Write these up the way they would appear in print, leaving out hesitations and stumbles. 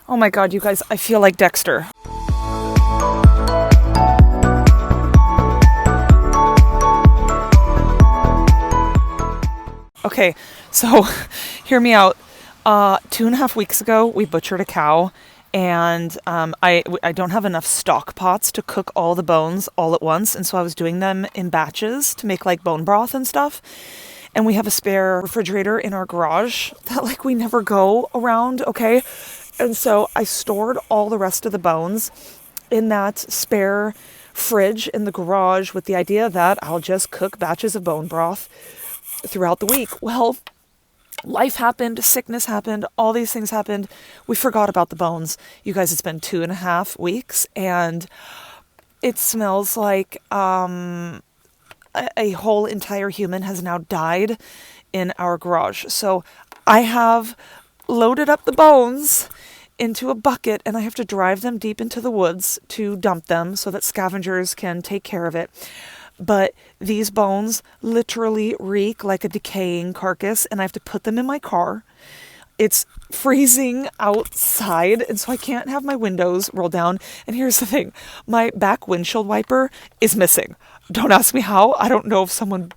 Oh my God, you guys, I feel like Dexter. Okay, so hear me out. 2.5 weeks ago, we butchered a cow, and I don't have enough stock pots to cook all the bones all at once, and so I was doing them in batches to make like bone broth and stuff. And we have a spare refrigerator in our garage that like we never go around, okay? And so I stored all the rest of the bones in that spare fridge in the garage with the idea that I'll just cook batches of bone broth throughout the week. Well, life happened, sickness happened, all these things happened. We forgot about the bones. You guys, it's been 2.5 weeks and it smells like a whole entire human has now died in our garage. So I have loaded up the bones into a bucket and I have to drive them deep into the woods to dump them so that scavengers can take care of it. But these bones literally reek like a decaying carcass and I have to put them in my car. It's freezing outside and so I can't have my windows rolled down. And here's the thing, my back windshield wiper is missing. Don't ask me how. I don't know if someone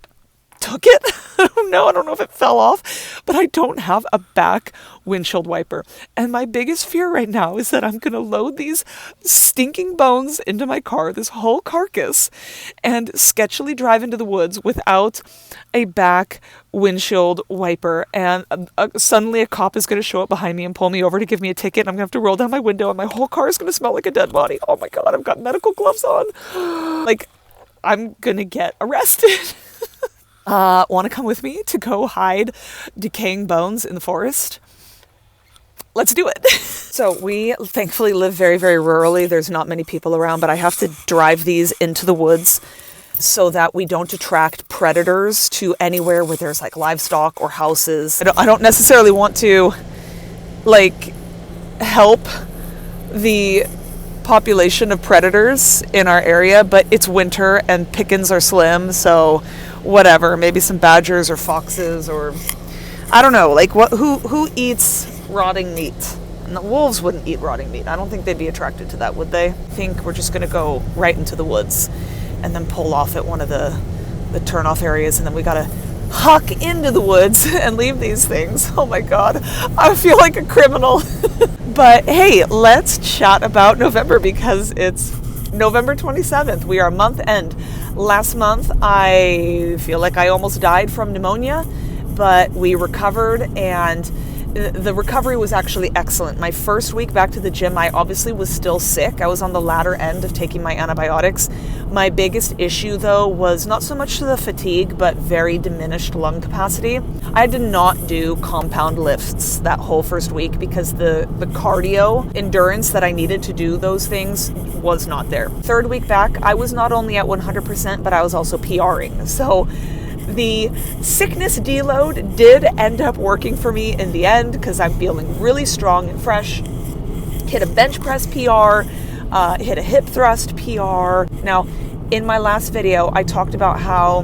took it. I don't know if it fell off, but I don't have a back windshield wiper. And my biggest fear right now is that I'm going to load these stinking bones into my car, this whole carcass, and sketchily drive into the woods without a back windshield wiper. And suddenly a cop is going to show up behind me and pull me over to give me a ticket. And I'm going to have to roll down my window and my whole car is going to smell like a dead body. Oh my God, I've got medical gloves on. Like, I'm going to get arrested. Want to come with me to go hide decaying bones in the forest? Let's do it. So we thankfully live very, very rurally. There's not many people around, but I have to drive these into the woods so that we don't attract predators to anywhere where there's like livestock or houses. I don't necessarily want to like help the population of predators in our area, but it's winter and pickings are slim, so whatever, maybe some badgers or foxes or I don't know, like who eats rotting meat? And the wolves wouldn't eat rotting meat. I don't think they'd be attracted to that, would they? I think we're just going to go right into the woods and then pull off at one of the turn-off areas, and then we got to huck into the woods and leave these things. Oh my God, I feel like a criminal. But hey, let's chat about November because it's November 27th. We are month end. Last month, I feel like I almost died from pneumonia, but we recovered and the recovery was actually excellent. My first week back to the gym, I obviously was still sick. I was on the latter end of taking my antibiotics. My biggest issue, though, was not so much the fatigue, but very diminished lung capacity. I did not do compound lifts that whole first week because the cardio endurance that I needed to do those things was not there. Third week back, I was not only at 100%, but I was also PRing. So the sickness deload did end up working for me in the end because I'm feeling really strong and fresh. Hit a bench press PR, hit a hip thrust PR. Now, in my last video, I talked about how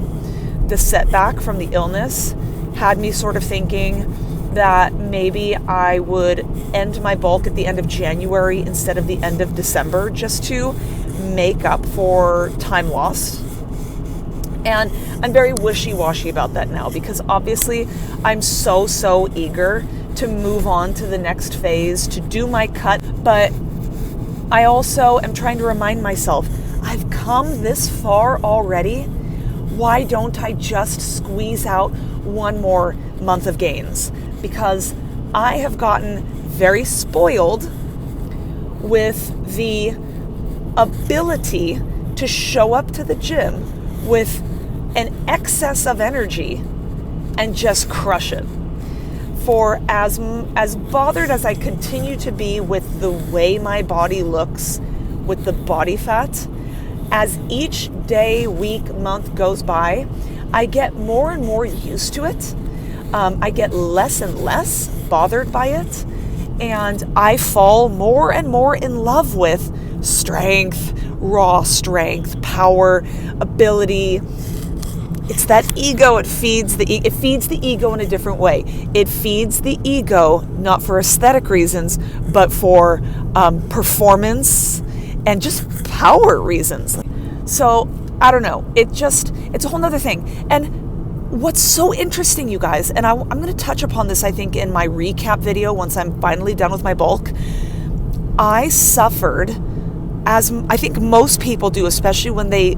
the setback from the illness had me sort of thinking that maybe I would end my bulk at the end of January instead of the end of December just to make up for time lost. And I'm very wishy-washy about that now because obviously I'm so eager to move on to the next phase, to do my cut. But I also am trying to remind myself, I've come this far already. Why don't I just squeeze out one more month of gains? Because I have gotten very spoiled with the ability to show up to the gym with an excess of energy and just crush it. For as bothered as I continue to be with the way my body looks, with the body fat, as each day, week, month goes by, I get more and more used to it. I get less and less bothered by it, and I fall more and more in love with strength, raw strength, power, ability. It's that ego. It feeds the ego in a different way. It feeds the ego not for aesthetic reasons, but for performance and just power reasons. So I don't know. It's a whole nother thing. And what's so interesting, you guys, and I'm going to touch upon this, I think, in my recap video once I'm finally done with my bulk. I suffered, as I think most people do, especially when they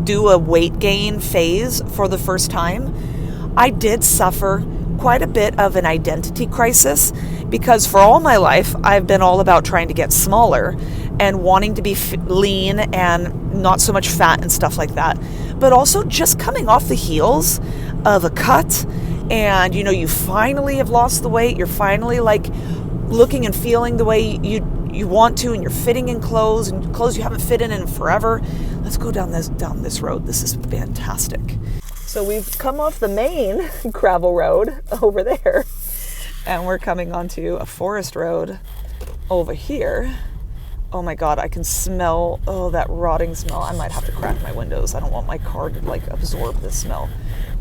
do a weight gain phase for the first time. I did suffer quite a bit of an identity crisis because for all my life, I've been all about trying to get smaller and wanting to be lean and not so much fat and stuff like that. But also just coming off the heels of a cut and, you finally have lost the weight. You're finally like looking and feeling the way you want to, and you're fitting in clothes you haven't fit in forever. Let's go down this road. This is fantastic. So we've come off the main gravel road over there, and we're coming onto a forest road over here. Oh my God, I can smell, that rotting smell. I might have to crack my windows. I don't want my car to absorb this smell.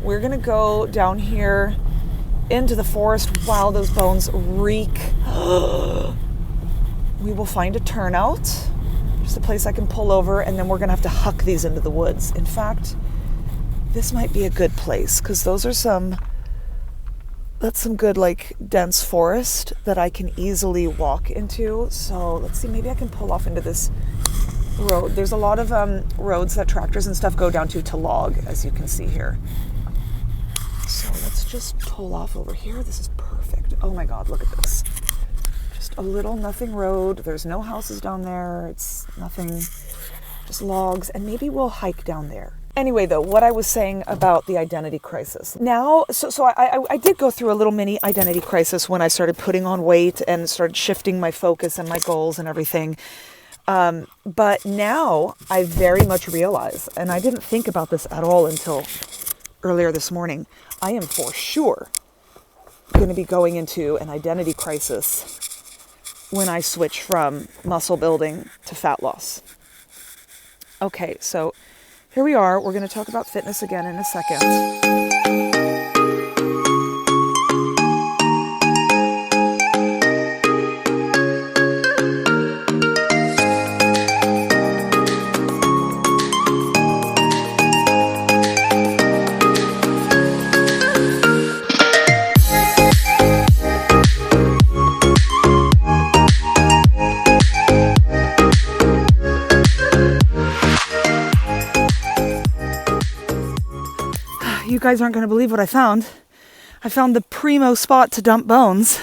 We're gonna go down here into the forest. Wow, those bones reek. We will find a turnout, just a place I can pull over, and then we're gonna have to huck these into the woods. In fact, this might be a good place because that's some good dense forest that I can easily walk into. So let's see, maybe I can pull off into this road. There's a lot of roads that tractors and stuff go down to log, as you can see here. So let's just pull off over here. This is perfect. Oh my God, look at this. Just a little nothing road. There's no houses down there. It's nothing, just logs. And maybe we'll hike down there. Anyway, though, what I was saying about the identity crisis. Now, so I did go through a little mini identity crisis when I started putting on weight and started shifting my focus and my goals and everything. But now I very much realize, and I didn't think about this at all until earlier this morning, I am for sure going to be going into an identity crisis when I switch from muscle building to fat loss. Okay, so here we are. We're going to talk about fitness again in a second. You guys aren't going to believe what I found. I found the primo spot to dump bones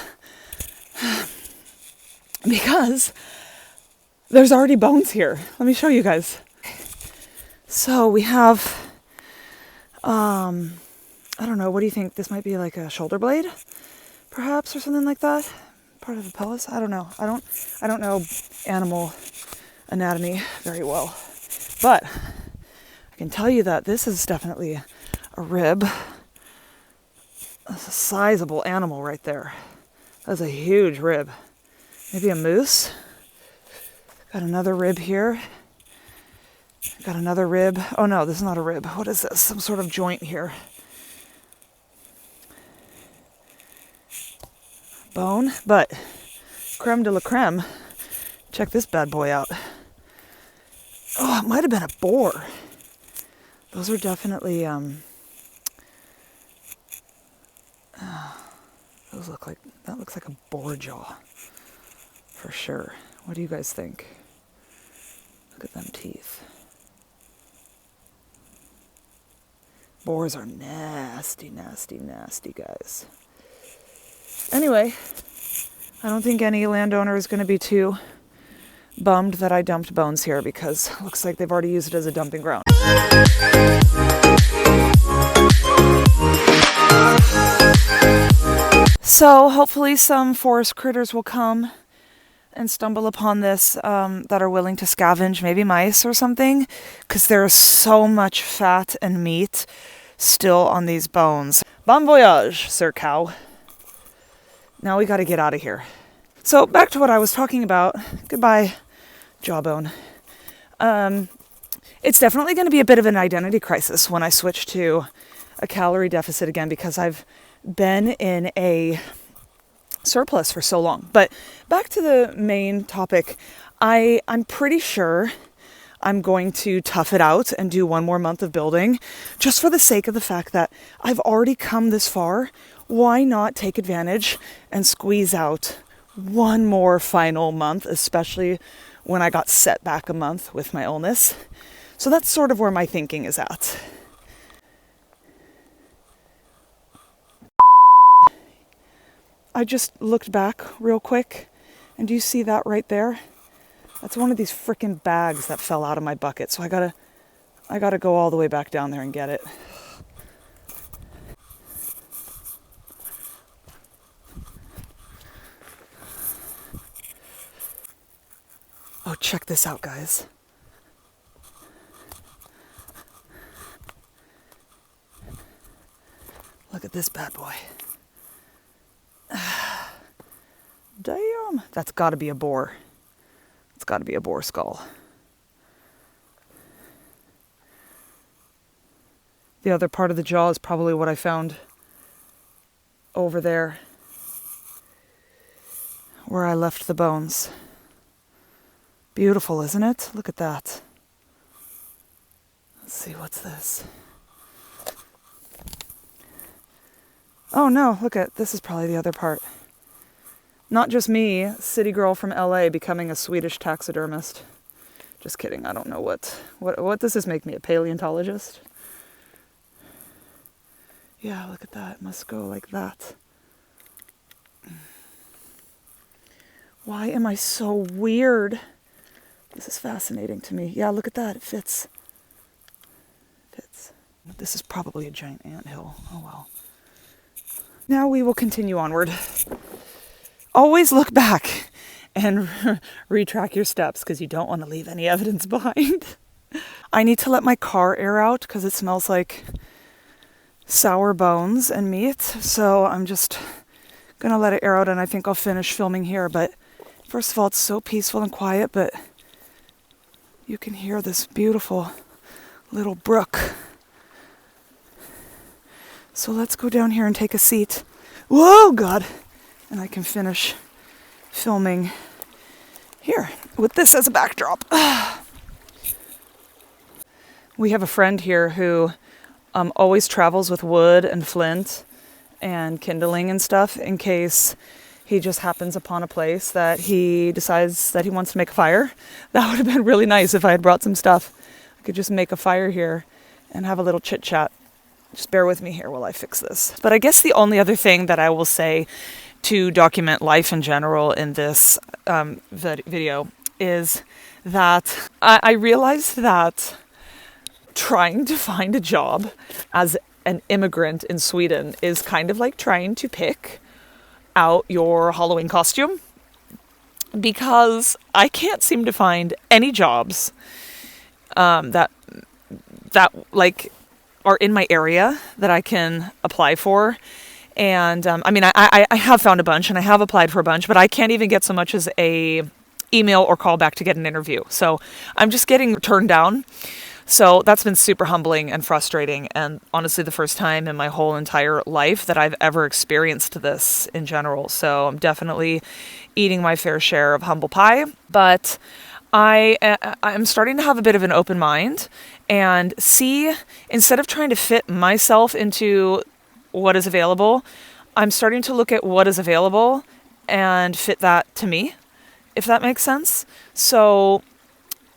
because there's already bones here. Let me show you guys. So we have, I don't know, what do you think? This might be like a shoulder blade, perhaps, or something like that. Part of the pelvis. I don't know. I don't know animal anatomy very well, but I can tell you that this is definitely a rib. That's a sizable animal right there. That's a huge rib. Maybe a moose. Got another rib here. Got another rib. Oh no, this is not a rib. What is this? Some sort of joint here. Bone, but creme de la creme. Check this bad boy out. Oh, it might have been a boar. Those are definitely, that looks like a boar jaw, for sure. What do you guys think? Look at them teeth. Boars are nasty, nasty, nasty guys. Anyway, I don't think any landowner is going to be too bummed that I dumped bones here because it looks like they've already used it as a dumping ground. So hopefully some forest critters will come and stumble upon this that are willing to scavenge, maybe mice or something, because there is so much fat and meat still on these bones. Bon voyage, Sir Cow. Now we got to get out of here. So back to what I was talking about. Goodbye, jawbone. It's definitely going to be a bit of an identity crisis when I switch to a calorie deficit again because I've been in a surplus for so long. But back to the main topic, I'm pretty sure I'm going to tough it out and do one more month of building just for the sake of the fact that I've already come this far. Why not take advantage and squeeze out one more final month, especially when I got set back a month with my illness. So that's sort of where my thinking is at. I just looked back real quick, and do you see that right there? That's one of these frickin' bags that fell out of my bucket. So I gotta go all the way back down there and get it. Oh, check this out, guys. Look at this bad boy. Damn. That's gotta be a boar. It's gotta be a boar skull. The other part of the jaw is probably what I found over there where I left the bones. Beautiful, isn't it? Look at that. Let's see, what's this? Oh no, look at, this is probably the other part. Not just me, city girl from LA becoming a Swedish taxidermist. Just kidding, I don't know what does this make me, a paleontologist? Yeah, look at that, it must go like that. Why am I so weird? This is fascinating to me. Yeah, look at that, it fits. Fits. This is probably a giant anthill, oh well. Now we will continue onward. Always look back and retrack your steps because you don't want to leave any evidence behind. I need to let my car air out because it smells like sour bones and meat. So I'm just going to let it air out and I think I'll finish filming here. But first of all, it's so peaceful and quiet, but you can hear this beautiful little brook. So let's go down here and take a seat. Whoa, God. And I can finish filming here with this as a backdrop. We have a friend here who always travels with wood and flint and kindling and stuff in case he just happens upon a place that he decides that he wants to make a fire. That would have been really nice if I had brought some stuff. I could just make a fire here and have a little chit chat. Just bear with me here while I fix this. But I guess the only other thing that I will say to document life in general in this video is that I realized that trying to find a job as an immigrant in Sweden is kind of like trying to pick out your Halloween costume, because I can't seem to find any jobs that like are in my area that I can apply for. And I mean, I have found a bunch and I have applied for a bunch, but I can't even get so much as a email or call back to get an interview. So I'm just getting turned down. So that's been super humbling and frustrating, and honestly the first time in my whole entire life that I've ever experienced this in general. So I'm definitely eating my fair share of humble pie, but I'm starting to have a bit of an open mind and see, instead of trying to fit myself into what is available, I'm starting to look at what is available and fit that to me, if that makes sense. So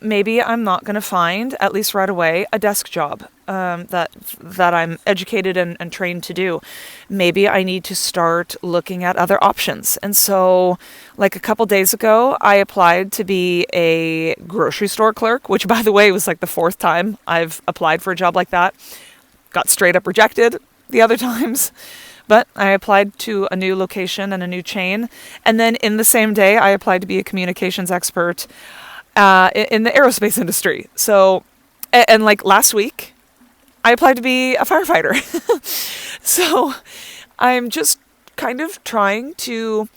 maybe I'm not going to find, at least right away, a desk job that I'm educated and trained to do. Maybe I need to start looking at other options. And so, like a couple days ago, I applied to be a grocery store clerk, which, by the way, was like the fourth time I've applied for a job like that. Got straight up rejected the other times. But I applied to a new location and a new chain. And then in the same day, I applied to be a communications expert in the aerospace industry. So, and like last week, I applied to be a firefighter. So I'm just kind of trying to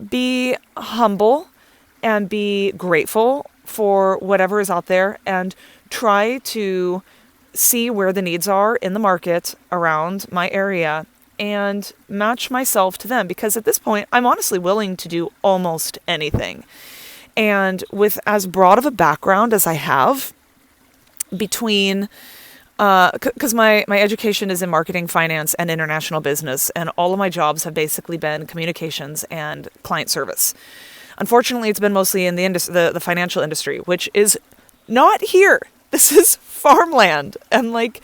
be humble and be grateful for whatever is out there and try to see where the needs are in the market around my area and match myself to them. Because at this point, I'm honestly willing to do almost anything. And with as broad of a background as I have, between, because my education is in marketing, finance, and international business, and all of my jobs have basically been communications and client service. Unfortunately, it's been mostly in the financial industry, which is not here. This is farmland and like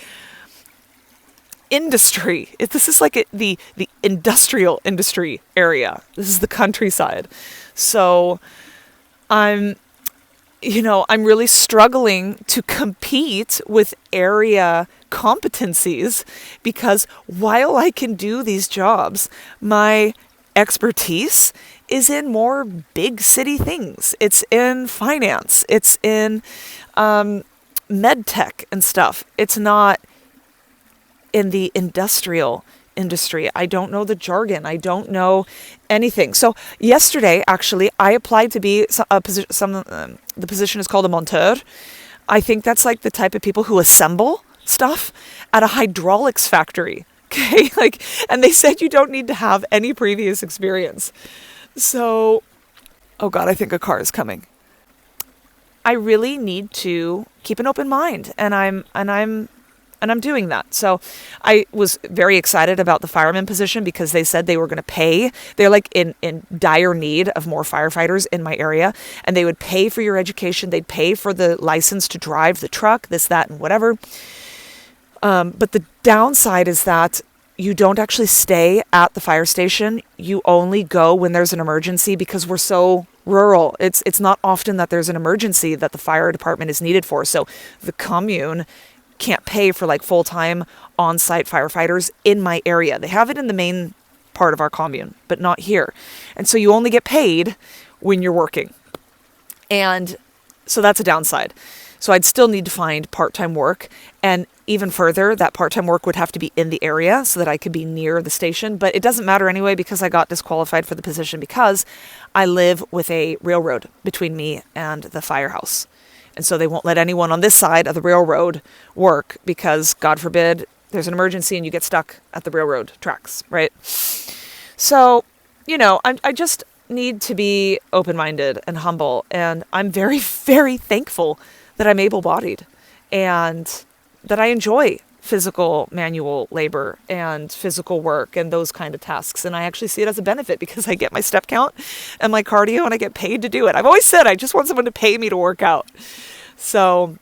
industry. This is like the industrial industry area. This is the countryside. So I'm really struggling to compete with area competencies, because while I can do these jobs, my expertise is in more big city things. It's in finance. It's in med tech and stuff. It's not in the industrial industry. I don't know the jargon. I don't know anything. So yesterday, actually, I applied to be the position is called a monteur. I think that's like the type of people who assemble stuff at a hydraulics factory. Okay, and they said you don't need to have any previous experience. So, oh God, I think a car is coming. I really need to keep an open mind, and I'm doing that. So I was very excited about the fireman position because they said they were going to pay. They're like in dire need of more firefighters in my area, and they would pay for your education. They'd pay for the license to drive the truck, this, that, and whatever. But the downside is that you don't actually stay at the fire station. You only go when there's an emergency, because we're so rural. It's not often that there's an emergency that the fire department is needed for. So the commune can't pay for like full-time on-site firefighters in my area. They have it in the main part of our commune, but not here. And so you only get paid when you're working. And so that's a downside. So I'd still need to find part-time work. And even further, that part-time work would have to be in the area so that I could be near the station. But it doesn't matter anyway, because I got disqualified for the position because I live with a railroad between me and the firehouse. And so they won't let anyone on this side of the railroad work because, God forbid, there's an emergency and you get stuck at the railroad tracks, right? So, I just need to be open-minded and humble. And I'm very, very thankful that I'm able-bodied and that I enjoy physical manual labor and physical work and those kind of tasks. And I actually see it as a benefit because I get my step count and my cardio and I get paid to do it. I've always said I just want someone to pay me to work out. So,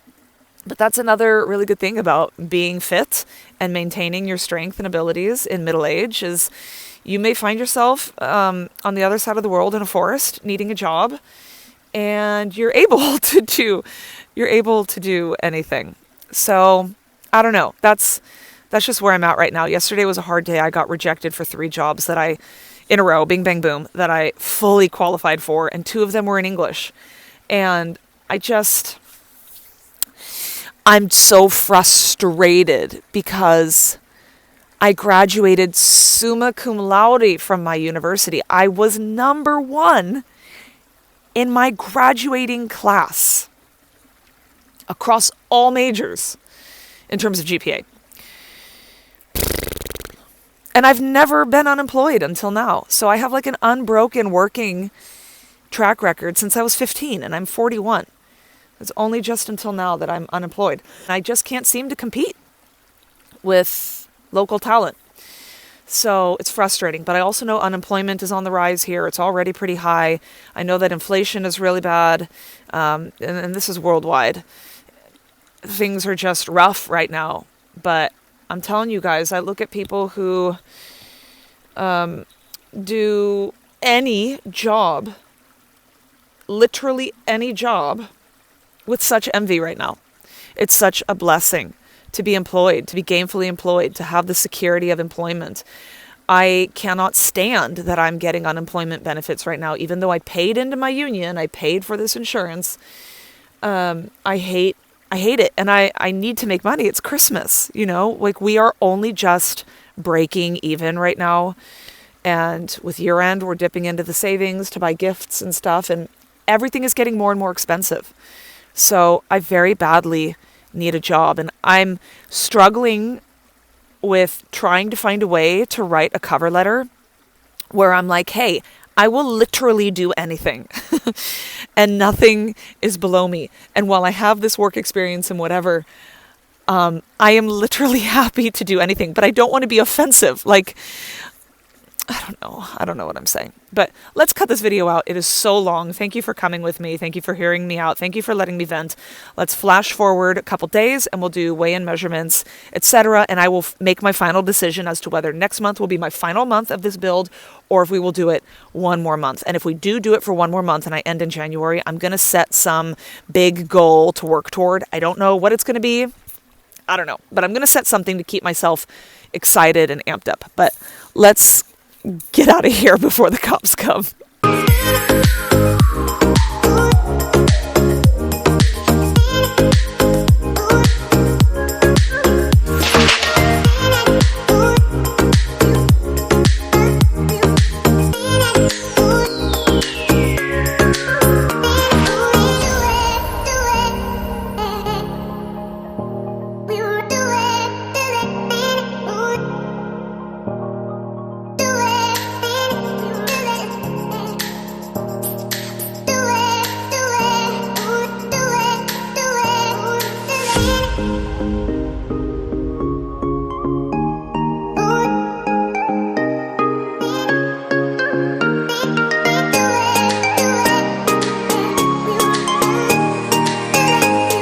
but that's another really good thing about being fit and maintaining your strength and abilities in middle age is you may find yourself on the other side of the world in a forest needing a job, and you're able to do anything. So I don't know. That's just where I'm at right now. Yesterday was a hard day. I got rejected for 3 jobs in a row, bing, bang, boom, that I fully qualified for. And 2 of them were in English. And I'm so frustrated because I graduated summa cum laude from my university. I was number 1 in my graduating class across all majors in terms of GPA. And I've never been unemployed until now. So I have like an unbroken working track record since I was 15 and I'm 41. It's only just until now that I'm unemployed. I just can't seem to compete with local talent. So it's frustrating, but I also know unemployment is on the rise here. It's already pretty high. I know that inflation is really bad, and this is worldwide. Things are just rough right now, but I'm telling you guys, I look at people who do any job, literally any job, with such envy right now. It's such a blessing to be employed, to be gainfully employed, to have the security of employment. I cannot stand that I'm getting unemployment benefits right now, even though I paid into my union, I paid for this insurance. I hate it. And I need to make money. It's Christmas, like we are only just breaking even right now. And with year end, we're dipping into the savings to buy gifts and stuff. And everything is getting more and more expensive. So I very badly need a job. And I'm struggling with trying to find a way to write a cover letter where I'm like, hey, I will literally do anything and nothing is below me. And while I have this work experience and whatever, I am literally happy to do anything, but I don't want to be offensive. Like, I don't know what I'm saying, but let's cut this video out. It is so long. Thank you for coming with me. Thank you for hearing me out. Thank you for letting me vent. Let's flash forward a couple days and we'll do weigh-in measurements, etc. And I will make my final decision as to whether next month will be my final month of this build or if we will do it one more month. And if we do it for one more month and I end in January, I'm going to set some big goal to work toward. I don't know what it's going to be. I don't know, but I'm going to set something to keep myself excited and amped up. But let's get out of here before the cops come.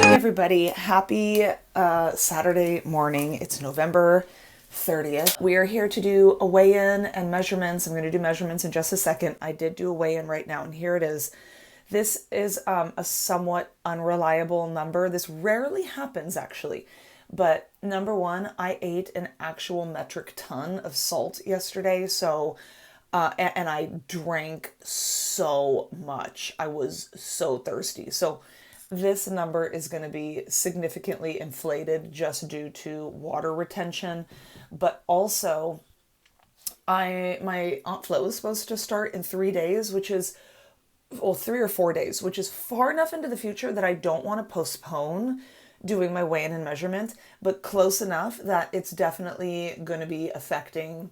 Everybody, happy Saturday morning. It's November 30th. We are here to do a weigh-in and measurements. I'm going to do measurements in just a second. I did do a weigh-in right now, and here it is. This is a somewhat unreliable number. This rarely happens, actually. But number one, I ate an actual metric ton of salt yesterday, so and I drank so much. I was so thirsty. So this number is going to be significantly inflated just due to water retention, but also my Aunt Flo is supposed to start in 3 days, which is, well, 3 or 4 days, which is far enough into the future that I don't want to postpone doing my weigh-in and measurement, but close enough that it's definitely going to be affecting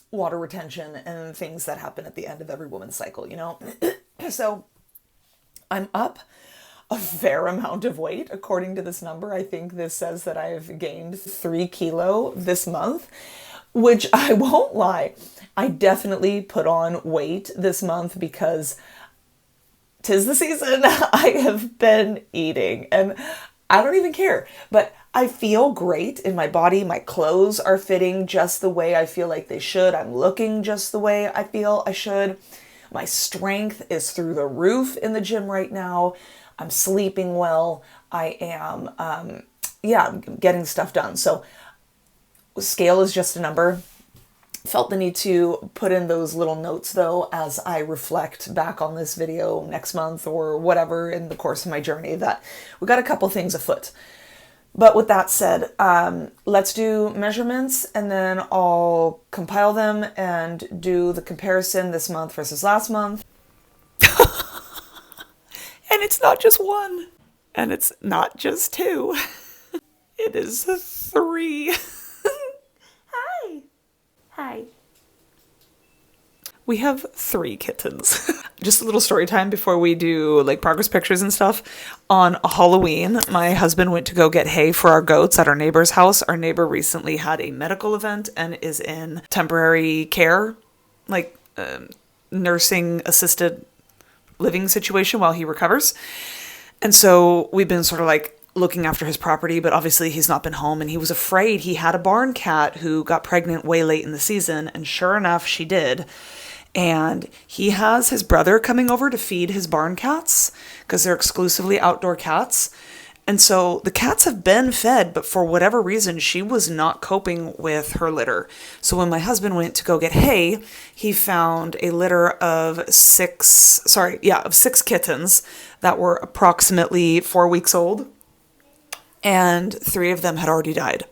water retention and things that happen at the end of every woman's cycle, you know? So I'm up a fair amount of weight. According to this number, I think this says that I've gained 3 kilos this month, which I won't lie, I definitely put on weight this month because 'tis the season. I have been eating and I don't even care, but I feel great in my body. My clothes are fitting just the way I feel like they should. I'm looking just the way I feel I should. My strength is through the roof in the gym right now. I'm sleeping well. I am, getting stuff done. So scale is just a number. Felt the need to put in those little notes though, as I reflect back on this video next month or whatever in the course of my journey, that we got a couple things afoot. But with that said, let's do measurements and then I'll compile them and do the comparison this month versus last month. And it's not just 1. And it's not just 2. It is 3. Hi. Hi. We have 3 kittens. Just a little story time before we do like progress pictures and stuff. On Halloween, my husband went to go get hay for our goats at our neighbor's house. Our neighbor recently had a medical event and is in temporary care, like nursing assisted living situation while he recovers. And so we've been sort of like looking after his property, but obviously he's not been home and he was afraid. He had a barn cat who got pregnant way late in the season, and sure enough, she did. And he has his brother coming over to feed his barn cats because they're exclusively outdoor cats. And so the cats have been fed, but for whatever reason, she was not coping with her litter. So when my husband went to go get hay, he found a litter of 6 kittens that were approximately 4 weeks old. And 3 of them had already died.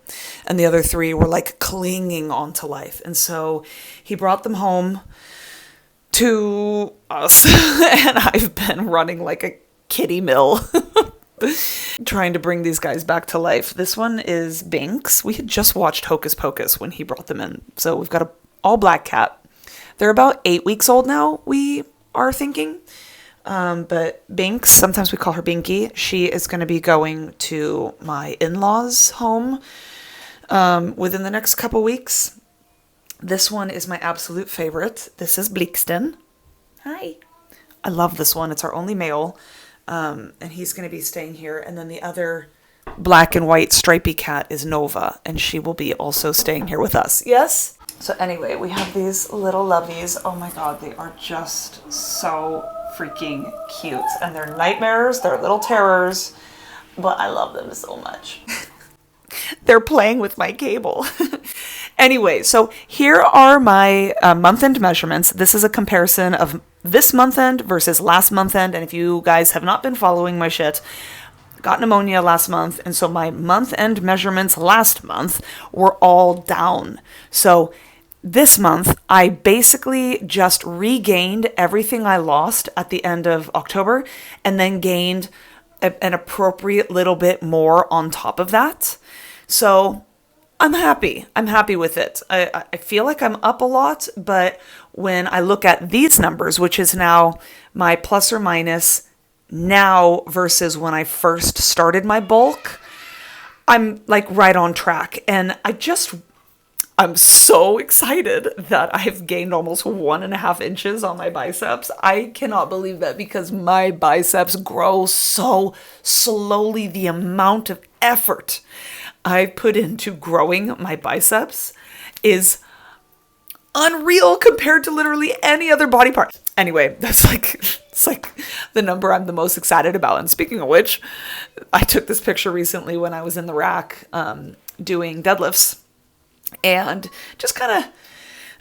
And the other 3 were like clinging onto life. And so he brought them home to us. And I've been running like a kitty mill. trying to bring these guys back to life. This one is Binks. We had just watched Hocus Pocus when he brought them in. So we've got a all black cat. They're about 8 weeks old now, we are thinking. But Binks, sometimes we call her Binky, she is going to be going to my in-laws' home within the next couple weeks. This one is my absolute favorite. This is Blixten. Hi. I love this one. It's our only male. And he's going to be staying here. And then the other black and white stripy cat is Nova. And she will be also staying here with us. Yes? So anyway, we have these little lovies. Oh my God, they are just so freaking cute. And they're nightmares. They're little terrors. But I love them so much. They're playing with my cable. Anyway, so here are my month-end measurements. This is a comparison of this month-end versus last month-end. And if you guys have not been following my shit, got pneumonia last month. And so my month-end measurements last month were all down. So this month, I basically just regained everything I lost at the end of October and then gained an appropriate little bit more on top of that. So I'm happy. I'm happy with it. I feel like I'm up a lot, but when I look at these numbers, which is now my plus or minus now versus when I first started my bulk, I'm like right on track. And I'm so excited that I've gained almost 1.5 inches on my biceps. I cannot believe that because my biceps grow so slowly. The amount of effort I put into growing my biceps is unreal compared to literally any other body part. Anyway, it's like the number I'm the most excited about. And speaking of which, I took this picture recently when I was in the rack doing deadlifts. And just kind of,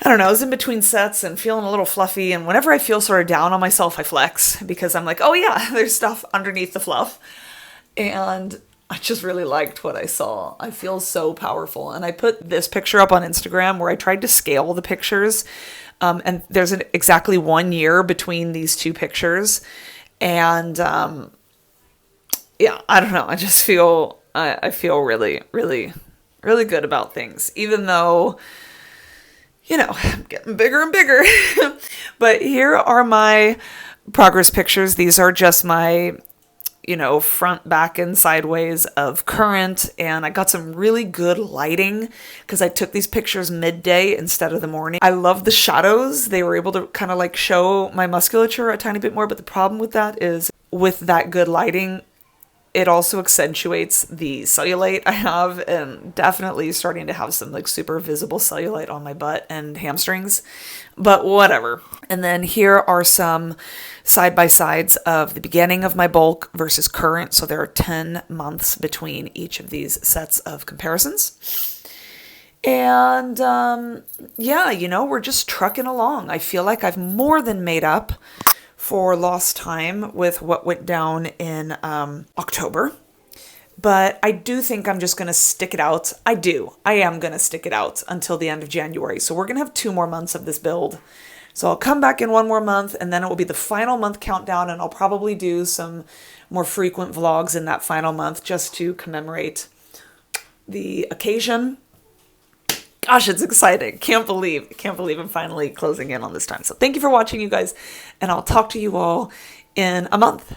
I don't know, I was in between sets and feeling a little fluffy. And whenever I feel sort of down on myself, I flex because I'm like, oh yeah, there's stuff underneath the fluff. And I just really liked what I saw. I feel so powerful. And I put this picture up on Instagram where I tried to scale the pictures. And there's exactly 1 year between these two pictures. And yeah, I don't know. I just feel, I feel really, really really good about things, even though, you know, I'm getting bigger and bigger. But here are my progress pictures. These are just my, you know, front, back, and sideways of current. And I got some really good lighting because I took these pictures midday instead of the morning. I love the shadows. They were able to kind of like show my musculature a tiny bit more. But the problem with that is with that good lighting, it also accentuates the cellulite I have, and definitely starting to have some like super visible cellulite on my butt and hamstrings, but whatever. And then here are some side-by-sides of the beginning of my bulk versus current. So there are 10 months between each of these sets of comparisons. And yeah, you know, we're just trucking along. I feel like I've more than made up for lost time with what went down in October. But I do think I'm just going to stick it out. I am going to stick it out until the end of January. So we're going to have 2 more months of this build. So I'll come back in 1 more month, and then it will be the final month countdown, and I'll probably do some more frequent vlogs in that final month just to commemorate the occasion. Gosh, it's exciting. Can't believe I'm finally closing in on this time. So thank you for watching, you guys, and I'll talk to you all in a month.